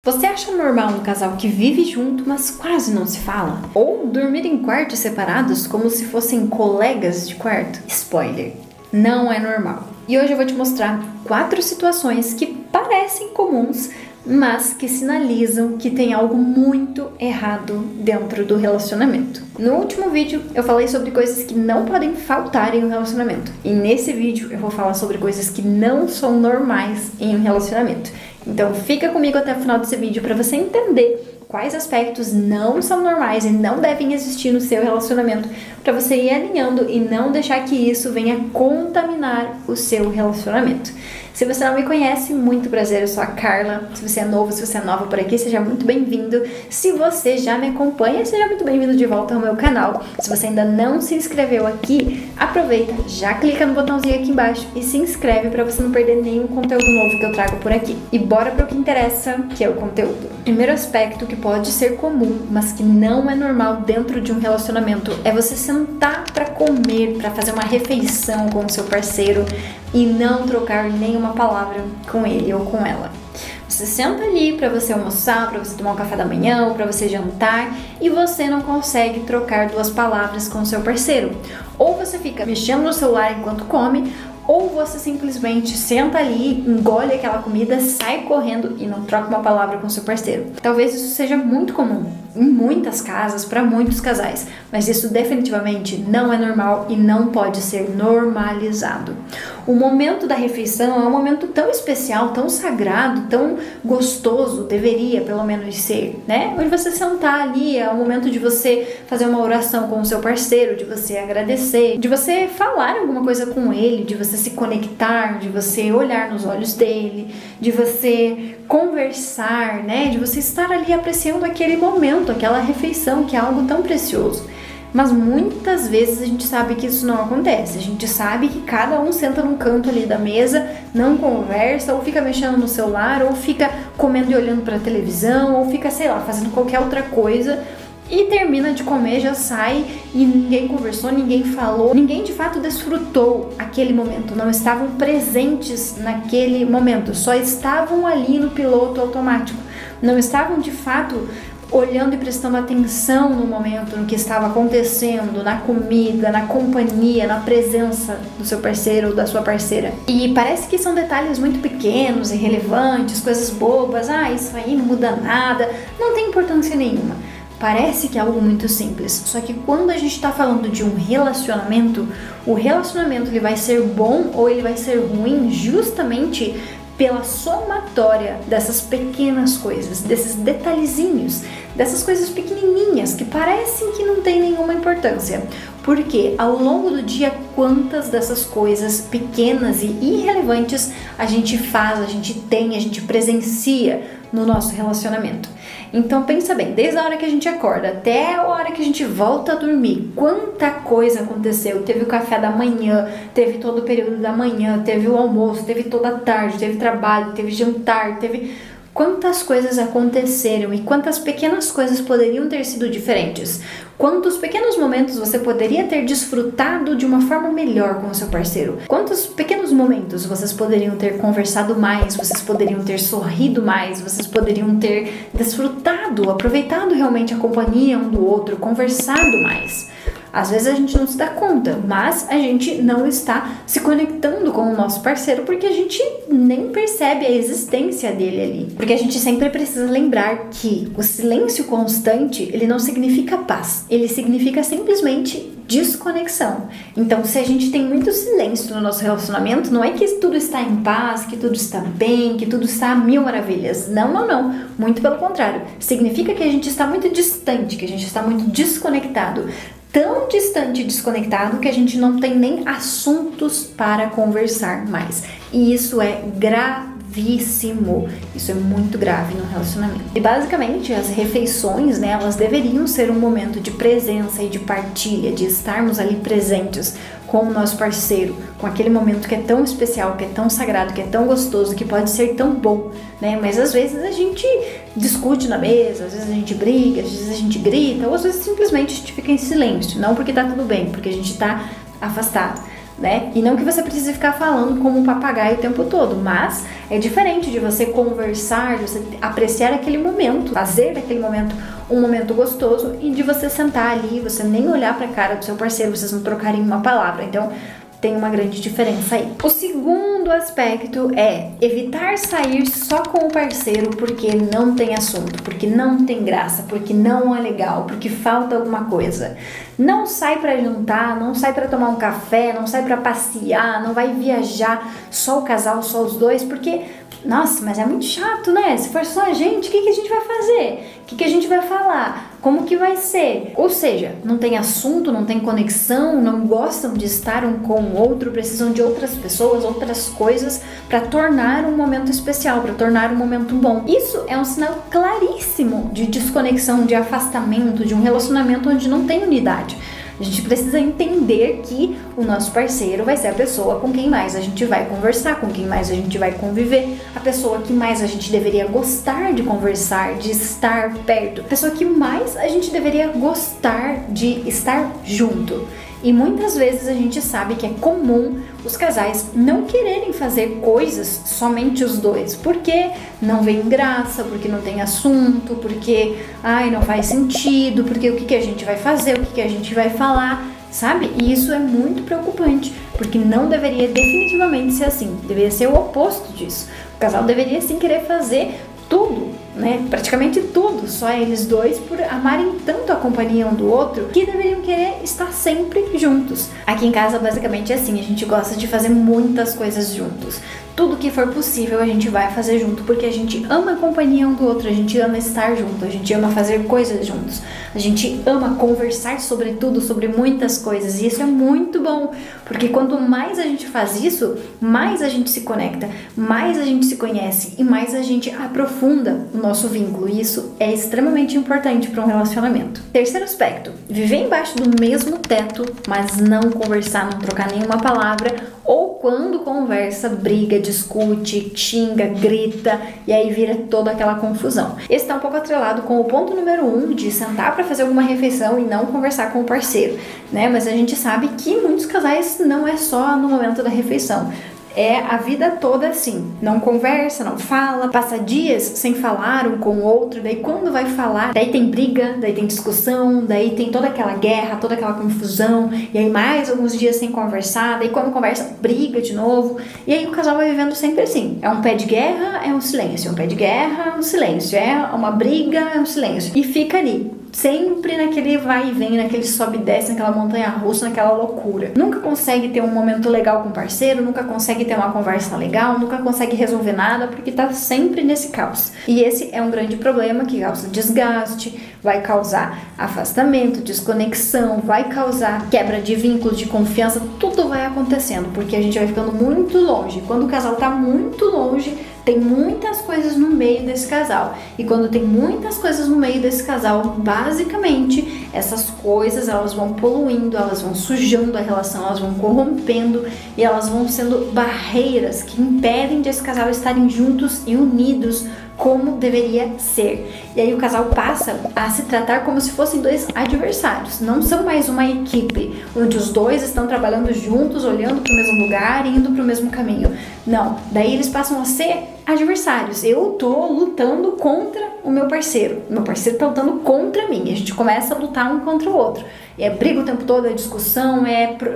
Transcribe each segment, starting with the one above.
Você acha normal um casal que vive junto, mas quase não se fala? Ou dormir em quartos separados como se fossem colegas de quarto? Spoiler, não é normal. E hoje eu vou te mostrar 4 situações que parecem comuns, mas que sinalizam que tem algo muito errado dentro do relacionamento. No último vídeo eu falei sobre coisas que não podem faltar em um relacionamento. E nesse vídeo eu vou falar sobre coisas que não são normais em um relacionamento. Então fica comigo até o final desse vídeo para você entender quais aspectos não são normais e não devem existir no seu relacionamento, para você ir alinhando e não deixar que isso venha contaminar o seu relacionamento. Se você não me conhece, muito prazer, eu sou a Carla. Se você é novo, se você é nova por aqui, seja muito bem-vindo. Se você já me acompanha, seja muito bem-vindo de volta ao meu canal. Se você ainda não se inscreveu aqui, aproveita, já clica no botãozinho aqui embaixo e se inscreve para você não perder nenhum conteúdo novo que eu trago por aqui. E bora para o que interessa, que é o conteúdo. Primeiro aspecto que pode ser comum, mas que não é normal dentro de um relacionamento, é você sentar para comer, para fazer uma refeição com o seu parceiro e não trocar nenhuma palavra com ele ou com ela. Você senta ali para você almoçar, para você tomar um café da manhã ou para você jantar e você não consegue trocar 2 palavras com o seu parceiro. Ou você fica mexendo no celular enquanto come, ou você simplesmente senta ali, engole aquela comida, sai correndo e não troca uma palavra com seu parceiro. Talvez isso seja muito comum em muitas casas, para muitos casais, mas isso definitivamente não é normal e não pode ser normalizado. O momento da refeição é um momento tão especial, tão sagrado, tão gostoso, deveria pelo menos ser, né? Onde você sentar ali é o momento de você fazer uma oração com o seu parceiro, de você agradecer, de você falar alguma coisa com ele, de você se conectar, de você olhar nos olhos dele, de você conversar, né? De você estar ali apreciando aquele momento, aquela refeição, que é algo tão precioso. Mas muitas vezes a gente sabe que isso não acontece. A gente sabe que cada um senta num canto ali da mesa, não conversa, ou fica mexendo no celular, ou fica comendo e olhando para a televisão, ou fica, sei lá, fazendo qualquer outra coisa. E termina de comer, já sai e ninguém conversou, ninguém falou, ninguém de fato desfrutou aquele momento, não estavam presentes naquele momento, só estavam ali no piloto automático, não estavam de fato olhando e prestando atenção no momento, no que estava acontecendo, na comida, na companhia, na presença do seu parceiro ou da sua parceira. E parece que são detalhes muito pequenos, irrelevantes, coisas bobas, isso aí não muda nada, não tem importância nenhuma. Parece que é algo muito simples, só que quando a gente está falando de um relacionamento, o relacionamento ele vai ser bom ou ele vai ser ruim justamente pela somatória dessas pequenas coisas, desses detalhezinhos, dessas coisas pequenininhas que parecem que não tem nenhuma importância. Porque ao longo do dia, quantas dessas coisas pequenas e irrelevantes a gente faz, a gente tem, a gente presencia no nosso relacionamento. Então pensa bem, desde a hora que a gente acorda até a hora que a gente volta a dormir, quanta coisa aconteceu. Teve o café da manhã, teve todo o período da manhã, teve o almoço, teve toda a tarde, teve trabalho, teve jantar, teve... Quantas coisas aconteceram e quantas pequenas coisas poderiam ter sido diferentes? Quantos pequenos momentos você poderia ter desfrutado de uma forma melhor com o seu parceiro? Quantos pequenos momentos vocês poderiam ter conversado mais, vocês poderiam ter sorrido mais, vocês poderiam ter desfrutado, aproveitado realmente a companhia um do outro, conversado mais? Às vezes a gente não se dá conta, mas a gente não está se conectando com o nosso parceiro porque a gente nem percebe a existência dele ali. Porque a gente sempre precisa lembrar que o silêncio constante, ele não significa paz, ele significa simplesmente desconexão. Então, se a gente tem muito silêncio no nosso relacionamento, não é que tudo está em paz, que tudo está bem, que tudo está a mil maravilhas. Não, não, não. Muito pelo contrário. Significa que a gente está muito distante, que a gente está muito desconectado. Tão distante e desconectado que a gente não tem nem assuntos para conversar mais. E isso é gravíssimo. Isso é muito grave no relacionamento. E basicamente as refeições, né, elas deveriam ser um momento de presença e de partilha, de estarmos ali presentes com o nosso parceiro, com aquele momento que é tão especial, que é tão sagrado, que é tão gostoso, que pode ser tão bom, né? Mas às vezes a gente discute na mesa, às vezes a gente briga, às vezes a gente grita, ou às vezes simplesmente a gente fica em silêncio, não porque tá tudo bem, porque a gente tá afastado. né? E não que você precise ficar falando como um papagaio o tempo todo, mas é diferente de você conversar, de você apreciar aquele momento, fazer daquele momento um momento gostoso e de você sentar ali, você nem olhar para a cara do seu parceiro, vocês não trocarem uma palavra. Então, tem uma grande diferença aí. O segundo aspecto é evitar sair só com o parceiro porque não tem assunto, porque não tem graça, porque não é legal, porque falta alguma coisa. Não sai pra jantar, não sai pra tomar um café, não sai pra passear, não vai viajar só o casal, só os dois, porque nossa, mas é muito chato, né? Se for só a gente, o que a gente vai fazer? O que a gente vai falar? Como que vai ser? Ou seja, não tem assunto, não tem conexão, não gostam de estar um com o outro, precisam de outras pessoas, outras coisas para tornar um momento especial, para tornar um momento bom. Isso é um sinal claríssimo de desconexão, de afastamento, de um relacionamento onde não tem unidade. A gente precisa entender que o nosso parceiro vai ser a pessoa com quem mais a gente vai conversar, com quem mais a gente vai conviver, a pessoa que mais a gente deveria gostar de conversar, de estar perto, a pessoa que mais a gente deveria gostar de estar junto. E muitas vezes a gente sabe que é comum os casais não quererem fazer coisas somente os dois, porque não vem graça, porque não tem assunto, porque não faz sentido, porque o que a gente vai fazer, o que a gente vai falar, sabe? E isso é muito preocupante, porque não deveria definitivamente ser assim, deveria ser o oposto disso. O casal deveria sim querer fazer tudo, né? Praticamente tudo, só eles dois, por amarem tanto a companhia um do outro, que deveriam querer estar sempre juntos. Aqui em casa, basicamente é assim, a gente gosta de fazer muitas coisas juntos. Tudo que for possível a gente vai fazer junto, porque a gente ama a companhia um do outro, a gente ama estar junto, a gente ama fazer coisas juntos, a gente ama conversar sobre tudo, sobre muitas coisas, e isso é muito bom, porque quanto mais a gente faz isso, mais a gente se conecta, mais a gente se conhece e mais a gente aprofunda o nosso vínculo, e isso é extremamente importante para um relacionamento. Terceiro aspecto, viver embaixo do mesmo teto, mas não conversar, não trocar nenhuma palavra, ou quando conversa, briga, discute, xinga, grita e aí vira toda aquela confusão. Esse tá um pouco atrelado com o ponto número 1 de sentar para fazer alguma refeição e não conversar com o parceiro, né? Mas a gente sabe que muitos casais não é só no momento da refeição. É a vida toda assim, não conversa, não fala, passa dias sem falar um com o outro, daí quando vai falar, daí tem briga, daí tem discussão, daí tem toda aquela guerra, toda aquela confusão, e aí mais alguns dias sem conversar, daí quando conversa, briga de novo, e aí o casal vai vivendo sempre assim, é um pé de guerra, é um silêncio, um pé de guerra, é um silêncio, é uma briga, é um silêncio, e fica ali, sempre naquele vai e vem, naquele sobe e desce, naquela montanha russa, naquela loucura. Nunca consegue ter um momento legal com o parceiro, nunca consegue ter uma conversa legal, nunca consegue resolver nada, porque tá sempre nesse caos. E esse é um grande problema que causa desgaste, vai causar afastamento, desconexão, vai causar quebra de vínculos, de confiança, tudo vai acontecendo, porque a gente vai ficando muito longe. Quando o casal tá muito longe, tem muitas coisas no meio desse casal. E quando tem muitas coisas no meio desse casal, basicamente, essas coisas, elas vão poluindo, elas vão sujando a relação, elas vão corrompendo e elas vão sendo barreiras que impedem de esse casal estarem juntos e unidos como deveria ser. E aí o casal passa a se tratar como se fossem dois adversários. Não são mais uma equipe, onde os dois estão trabalhando juntos, olhando para o mesmo lugar e indo para o mesmo caminho. Não, daí eles passam a ser adversários. Eu tô lutando contra o meu parceiro tá lutando contra mim. A gente começa a lutar um contra o outro. É briga o tempo todo, é discussão,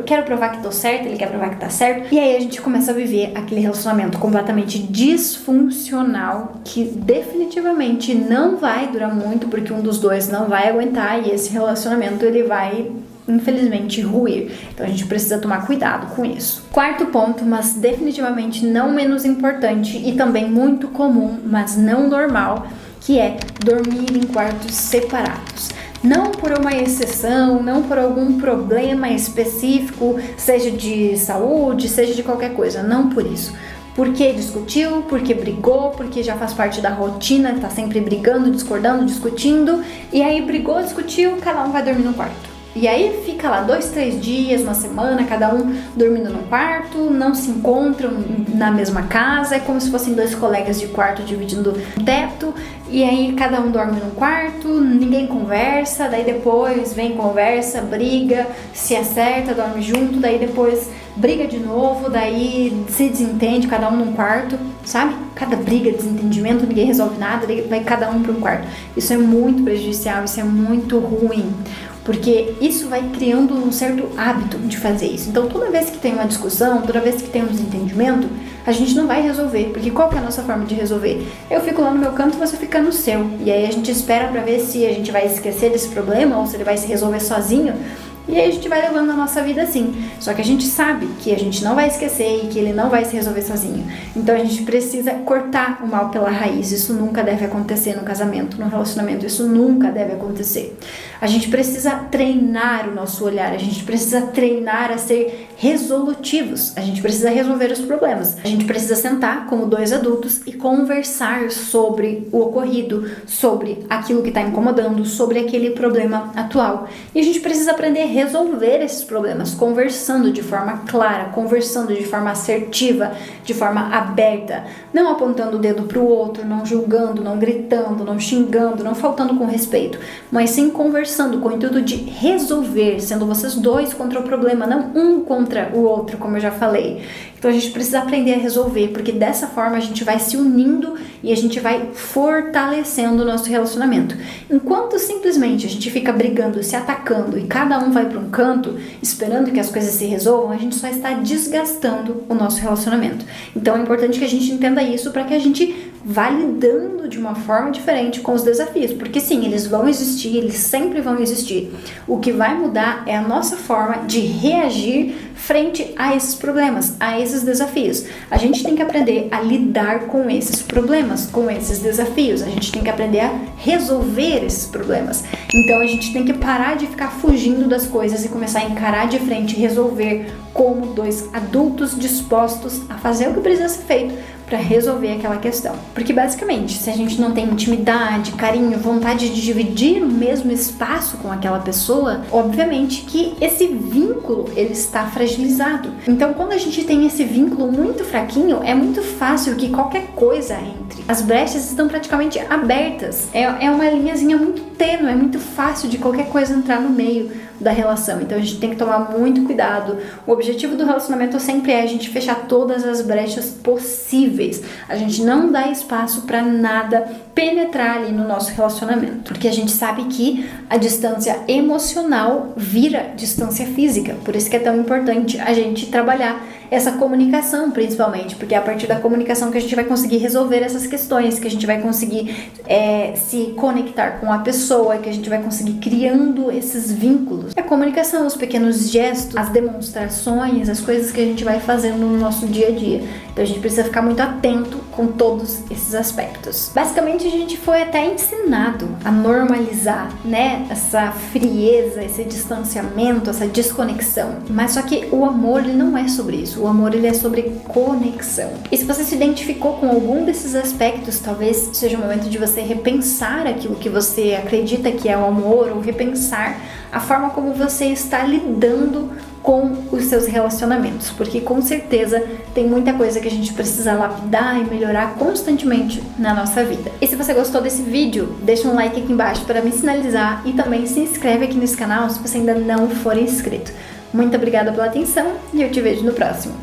quero provar que tô certo, ele quer provar que tá certo. E aí a gente começa a viver aquele relacionamento completamente disfuncional que definitivamente não vai durar muito, porque um dos dois não vai aguentar e esse relacionamento ele vai, infelizmente, ruir. Então a gente precisa tomar cuidado com isso. Quarto ponto, mas definitivamente não menos importante e também muito comum, mas não normal, que é dormir em quartos separados. Não por uma exceção, não por algum problema específico, seja de saúde, seja de qualquer coisa, não por isso. Porque discutiu, porque brigou, porque já faz parte da rotina, tá sempre brigando, discordando, discutindo, e aí brigou, discutiu, cada um vai dormir no quarto. E aí fica lá 2, 3 dias, uma semana, cada um dormindo num quarto, não se encontram na mesma casa, é como se fossem dois colegas de quarto dividindo o teto, e aí cada um dorme num quarto, ninguém conversa, daí depois vem conversa, briga, se acerta, dorme junto, daí depois briga de novo, daí se desentende, cada um num quarto, sabe? Cada briga, desentendimento, ninguém resolve nada, daí vai cada um para um quarto. Isso é muito prejudicial, isso é muito ruim, porque isso vai criando um certo hábito de fazer isso. Então, toda vez que tem uma discussão, toda vez que tem um desentendimento, a gente não vai resolver, porque qual que é a nossa forma de resolver? Eu fico lá no meu canto, você fica no seu, e aí a gente espera pra ver se a gente vai esquecer desse problema ou se ele vai se resolver sozinho. E aí a gente vai levando a nossa vida assim. Só que a gente sabe que a gente não vai esquecer e que ele não vai se resolver sozinho. Então a gente precisa cortar o mal pela raiz. Isso nunca deve acontecer no casamento, no relacionamento. Isso nunca deve acontecer. A gente precisa treinar o nosso olhar. A gente precisa treinar a ser resolutivos. A gente precisa resolver os problemas. A gente precisa sentar como dois adultos e conversar sobre o ocorrido, sobre aquilo que está incomodando, sobre aquele problema atual. E a gente precisa aprender a resolver esses problemas, conversando de forma clara, conversando de forma assertiva, de forma aberta, não apontando o dedo para o outro, não julgando, não gritando, não xingando, não faltando com respeito, mas sim conversando com o intuito de resolver, sendo vocês dois contra o problema, não um contra o outro, como eu já falei. Então a gente precisa aprender a resolver, porque dessa forma a gente vai se unindo e a gente vai fortalecendo o nosso relacionamento. Enquanto simplesmente a gente fica brigando, se atacando e cada um vai para um canto, esperando que as coisas se resolvam, a gente só está desgastando o nosso relacionamento. Então é importante que a gente entenda isso para que a gente vá lidando de uma forma diferente com os desafios, porque sim, eles vão existir, eles sempre vão existir. O que vai mudar é a nossa forma de reagir frente a esses problemas, a esses desafios. A gente tem que aprender a lidar com esses problemas, com esses desafios. A gente tem que aprender a resolver esses problemas. Então a gente tem que parar de ficar fugindo das coisas e começar a encarar de frente e resolver como dois adultos dispostos a fazer o que precisa ser feito para resolver aquela questão. Porque basicamente, se a gente não tem intimidade, carinho, vontade de dividir o mesmo espaço com aquela pessoa, obviamente que esse vínculo ele está fragilizado. Então, quando a gente tem esse vínculo muito fraquinho, é muito fácil que qualquer coisa entre. As brechas estão praticamente abertas. É uma linhazinha muito tênue, é muito fácil de qualquer coisa entrar no meio da relação. Então a gente tem que tomar muito cuidado. O objetivo do relacionamento sempre é a gente fechar todas as brechas possíveis. A gente não dá espaço para nada penetrar ali no nosso relacionamento, porque a gente sabe que a distância emocional vira distância física. Por isso que é tão importante a gente trabalhar essa comunicação, principalmente, porque é a partir da comunicação que a gente vai conseguir resolver essas questões, que a gente vai conseguir se conectar com a pessoa, que a gente vai conseguir criando esses vínculos. A comunicação, os pequenos gestos, as demonstrações, as coisas que a gente vai fazendo no nosso dia a dia. Então a gente precisa ficar muito atento com todos esses aspectos. Basicamente a gente foi até ensinado a normalizar, né, essa frieza, esse distanciamento, essa desconexão. Mas só que o amor ele não é sobre isso. O amor ele é sobre conexão. E se você se identificou com algum desses aspectos, talvez seja o momento de você repensar aquilo que você acredita que é o amor, ou repensar a forma como você está lidando com os seus relacionamentos, porque com certeza tem muita coisa que a gente precisa lapidar e melhorar constantemente na nossa vida. E se você gostou desse vídeo, deixa um like aqui embaixo para me sinalizar e também se inscreve aqui nesse canal se você ainda não for inscrito. Muito obrigada pela atenção e eu te vejo no próximo.